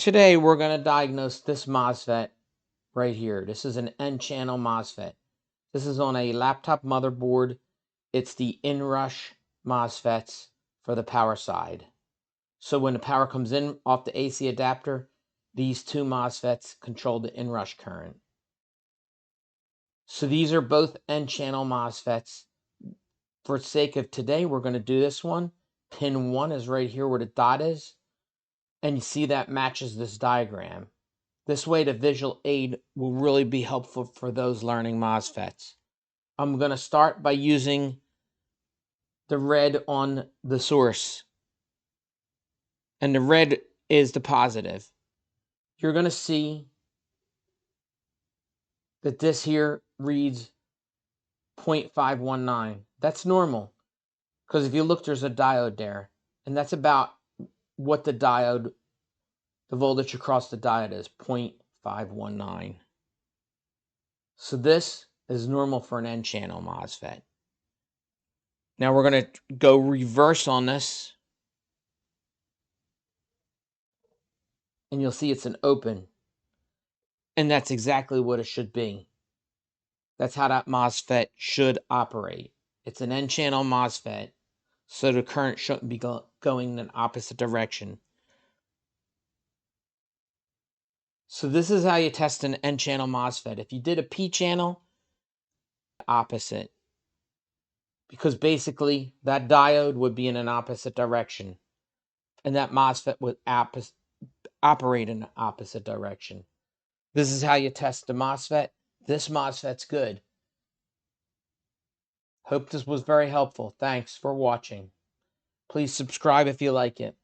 Today we're going to diagnose this MOSFET right here. This is an N-channel MOSFET. This is on a laptop motherboard. It's the inrush MOSFETs for the power side. So when the power comes in off the AC adapter, these two MOSFETs control the inrush current. So these are both N-channel MOSFETs. For the sake of today, we're going to do this one. Pin 1 is right here where the dot is. And you see that matches this diagram. This way, the visual aid will really be helpful for those learning MOSFETs. I'm going to start by using the red on the source. And the red is the positive. You're going to see that this here reads 0.519. That's normal. Because if you look, there's a diode there. And that's about what the voltage across the diode is, 0.519. So this is normal for an N-channel MOSFET. Now we're going to go reverse on this. And you'll see it's an open. And that's exactly what it should be. That's how that MOSFET should operate. It's an N-channel MOSFET, so the current shouldn't be going in an opposite direction. So this is how you test an N-channel MOSFET. If you did a P-channel, opposite. Because basically, that diode would be in an opposite direction. And that MOSFET would operate in the opposite direction. This is how you test the MOSFET. This MOSFET's good. Hope this was very helpful. Thanks for watching. Please subscribe if you like it.